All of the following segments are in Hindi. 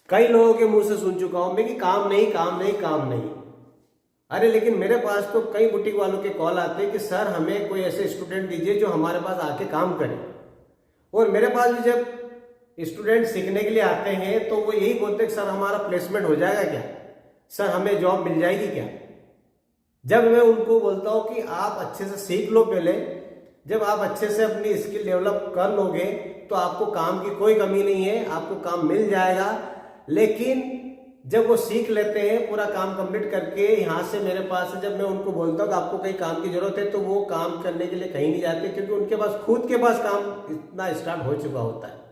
कई लोगों के मुंह से सुन चुका हूं मैं कि काम नहीं काम नहीं काम नहीं। अरे लेकिन मेरे पास तो कई बुटीक वालों के कॉल आते हैं कि सर हमें कोई ऐसे स्टूडेंट दीजिए जो हमारे पास आके काम करे। और मेरे पास भी जब स्टूडेंट सीखने के लिए आते हैं तो वो यही बोलते हैं कि सर हमारा प्लेसमेंट हो जाएगा क्या, सर हमें जॉब मिल जाएगी क्या। जब मैं उनको बोलता हूँ कि आप अच्छे से सीख लो पहले, जब आप अच्छे से अपनी स्किल डेवलप कर लोगे तो आपको काम की कोई कमी नहीं है, आपको काम मिल जाएगा। लेकिन जब वो सीख लेते हैं पूरा काम कंप्लीट करके यहाँ से मेरे पास से, जब मैं उनको बोलता हूँ कि आपको कहीं काम की जरूरत है तो वो काम करने के लिए कहीं नहीं जाते, क्योंकि उनके पास खुद के पास काम इतना स्टार्ट हो चुका होता है।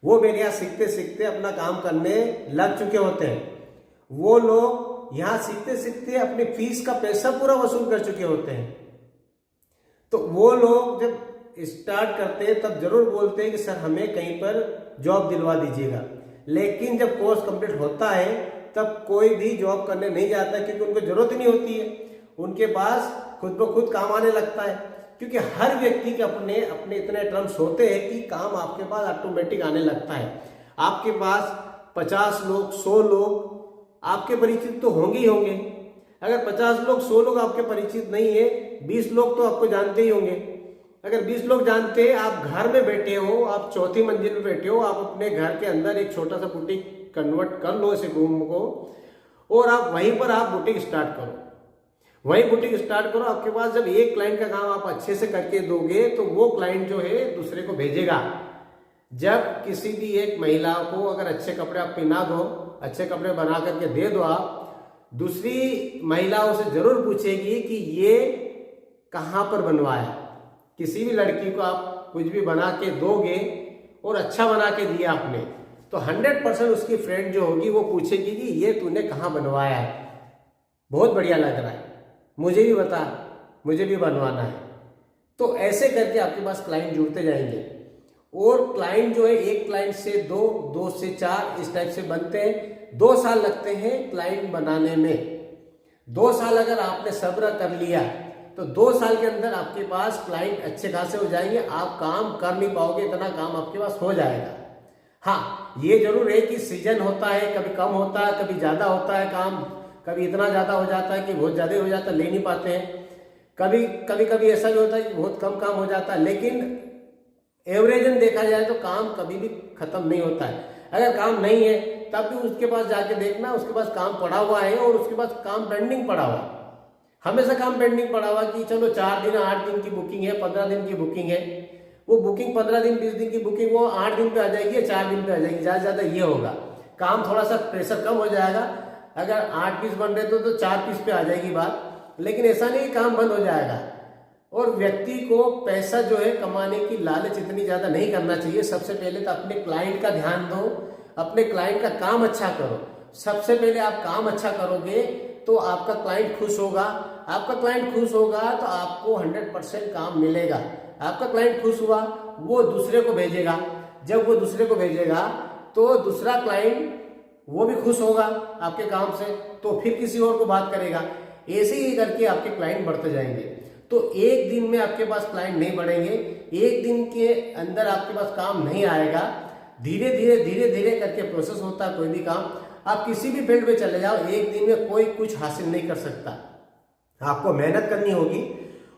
वो मेरे यहाँ सीखते सीखते अपना काम करने लग चुके होते हैं। वो लोग यहाँ सीखते सीखते अपनी फीस का पैसा पूरा वसूल कर चुके होते हैं। तो वो लोग जब स्टार्ट करते हैं तब जरूर बोलते हैं कि सर हमें कहीं पर जॉब दिलवा दीजिएगा। लेकिन जब कोर्स कंप्लीट होता है तब कोई भी जॉब करने नहीं जाता, क्योंकि उनको जरूरत नहीं होती है। उनके पास खुद ब खुद काम आने लगता है, क्योंकि हर व्यक्ति के अपने अपने इतने टर्म्स होते हैं कि काम आपके पास ऑटोमेटिक आने लगता है। आपके पास 50 लोग 100 लोग आपके परिचित तो होंगे ही होंगे। अगर 50 लोग 100 लोग आपके परिचित नहीं है, 20 लोग तो आपको जानते ही होंगे। अगर 20 लोग जानते हैं, आप घर में बैठे हो, आप चौथी मंजिल में बैठे हो, आप अपने घर के अंदर एक छोटा सा बुटीक कन्वर्ट कर लो इस रूम को, और आप वहीं पर आप बुटीक स्टार्ट करो। वही बुटीक स्टार्ट करो। आपके पास जब एक क्लाइंट का काम आप अच्छे से करके दोगे तो वो क्लाइंट जो है दूसरे को भेजेगा। जब किसी भी एक महिला को अगर अच्छे कपड़े आप पहना दो, अच्छे कपड़े बना करके दे दो, आप दूसरी महिलाओं से जरूर पूछेगी कि ये कहाँ पर बनवाया। किसी भी लड़की को आप कुछ भी बना के दोगे और अच्छा बना के दिया आपने, तो 100% उसकी फ्रेंड जो होगी वो पूछेगी कि ये तूने कहाँ बनवाया है, बहुत बढ़िया लग रहा है, मुझे भी बता, मुझे भी बनवाना है। तो ऐसे करके आपके पास क्लाइंट जुड़ते जाएंगे। और क्लाइंट जो है एक क्लाइंट से 2, 2 से 4 इस टाइप से बनते हैं। 2 साल लगते हैं क्लाइंट बनाने में। 2 साल अगर आपने सब्र कर लिया तो 2 साल के अंदर आपके पास क्लाइंट अच्छे खासे हो जाएंगे। आप काम कर नहीं पाओगे, इतना काम आपके पास हो जाएगा। हाँ, ये जरूर है कि सीजन होता है, कभी कम होता है, कभी ज्यादा होता है काम, कभी इतना ज्यादा हो जाता है कि बहुत ज्यादा हो जाता है, ले नहीं पाते हैं। कभी ऐसा भी होता है कि बहुत कम काम हो जाता है। लेकिन एवरेजन देखा जाए तो काम कभी भी खत्म नहीं होता है। अगर काम नहीं है तब भी उसके पास जाके देखना, उसके पास काम पड़ा हुआ है और उसके पास काम पेंडिंग पड़ा हुआ है। हमेशा काम पेंडिंग पड़ा हुआ कि चलो 4 दिन 8 दिन की बुकिंग है, 15 दिन की बुकिंग है। वो बुकिंग 15 दिन 20 दिन की बुकिंग वो 8 दिन पे आ जाएगी या 4 दिन पे आ जाएगी। ज्यादा ज्यादा ये होगा, काम थोड़ा सा प्रेशर कम हो जाएगा। अगर 8 पीस बन रहे तो 4 पीस पे आ जाएगी बात। लेकिन ऐसा नहीं काम बंद हो जाएगा। और व्यक्ति को पैसा जो है कमाने की लालच इतनी ज्यादा नहीं करना चाहिए। सबसे पहले तो अपने क्लाइंट का ध्यान दो, अपने क्लाइंट का काम अच्छा करो। सबसे पहले आप काम अच्छा करोगे तो आपका क्लाइंट खुश होगा। आपका क्लाइंट खुश होगा तो आपको 100% काम मिलेगा। आपका क्लाइंट खुश हुआ, वो दूसरे को भेजेगा। जब वो दूसरे को भेजेगा तो दूसरा क्लाइंट वो भी खुश होगा आपके काम से, तो फिर किसी और को बात करेगा। ऐसे ही करके आपके क्लाइंट बढ़ते जाएंगे। तो एक दिन में आपके पास क्लाइंट नहीं बढ़ेंगे, एक दिन के अंदर आपके पास काम नहीं आएगा। धीरे धीरे करके प्रोसेस होता है कोई भी काम। आप किसी भी फील्ड में चले जाओ, एक दिन में कोई कुछ हासिल नहीं कर सकता। आपको मेहनत करनी होगी।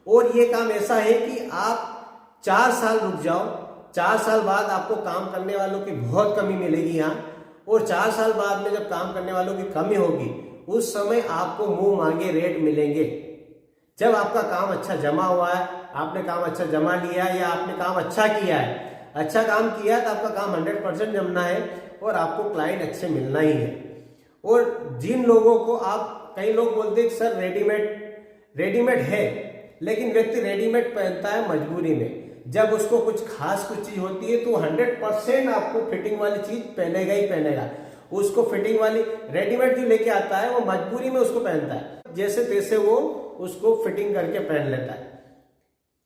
और ये काम ऐसा है कि आप 4 साल रुक जाओ, 4 साल बाद आपको काम करने वालों की बहुत कमी मिलेगी यहाँ। और 4 साल बाद में जब काम करने वालों की कमी होगी, उस समय आपको मुंह मांगे रेट मिलेंगे। जब आपका काम अच्छा जमा हुआ है, आपने काम अच्छा जमा लिया या आपने काम अच्छा किया है, अच्छा काम किया तो आपका काम 100% जमना है और आपको क्लाइंट अच्छे मिलना ही है। और जिन लोगों को आप, कई लोग बोलते हैं सर रेडीमेड है, लेकिन व्यक्ति रेडीमेड पहनता है मजबूरी में। जब उसको कुछ खास कुछ चीज होती है तो 100% आपको फिटिंग वाली चीज पहनेगा ही पहनेगा। उसको फिटिंग वाली रेडीमेड जो लेके आता है वो मजबूरी में उसको पहनता है, जैसे तैसे वो उसको फिटिंग करके पहन लेता है।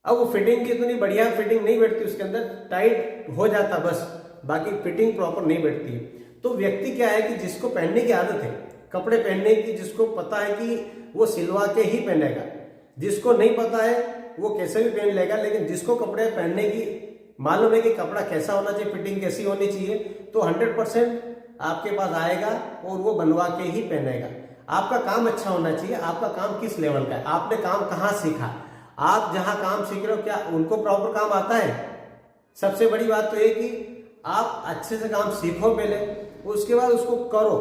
अब वो फिटिंग की इतनी बढ़िया फिटिंग नहीं बैठती उसके अंदर, टाइट हो जाता बस, बाकी फिटिंग प्रॉपर नहीं बैठती। तो व्यक्ति क्या है कि जिसको पहनने की आदत है, कपड़े पहनने की, जिसको पता है कि वो सिलवा के ही पहनेगा। जिसको नहीं पता है वो कैसे भी पहन लेगा, लेकिन जिसको कपड़े पहनने की मालूम है कि कपड़ा कैसा होना चाहिए, फिटिंग कैसी होनी चाहिए, तो 100% आपके पास आएगा और वो बनवा के ही पहनेगा। आपका काम अच्छा होना चाहिए। आपका काम किस लेवल का है, आपने काम कहाँ सीखा, आप जहां काम सीख रहे हो क्या उनको प्रॉपर काम आता है। सबसे बड़ी बात तो ये कि आप अच्छे से काम सीखो पहले, उसके बाद उसको करो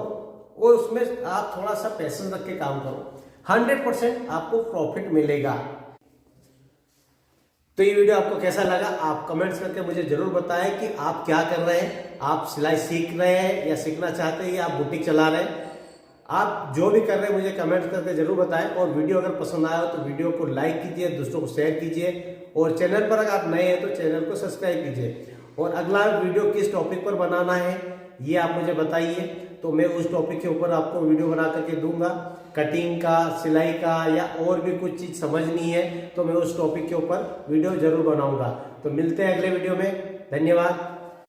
और उसमें आप थोड़ा सा पैशन रख के काम करो, 100% आपको प्रॉफिट मिलेगा। तो ये वीडियो आपको कैसा लगा आप कमेंट्स करके मुझे जरूर बताएं कि आप क्या कर रहे हैं, आप सिलाई सीख रहे हैं या सीखना चाहते हैं या आप बुटीक चला रहे हैं। आप जो भी कर रहे हैं मुझे कमेंट करके जरूर बताएं। और वीडियो अगर पसंद आया हो तो वीडियो को लाइक कीजिए, दोस्तों को शेयर कीजिए और चैनल पर अगर आप नए हैं तो चैनल को सब्सक्राइब कीजिए। और अगला वीडियो किस टॉपिक पर बनाना है ये आप मुझे बताइए, तो मैं उस टॉपिक के ऊपर आपको वीडियो बना करके दूंगा। कटिंग का, सिलाई का या और भी कुछ चीज समझनी है तो मैं उस टॉपिक के ऊपर वीडियो जरूर बनाऊंगा। तो मिलते हैं अगले वीडियो में। धन्यवाद।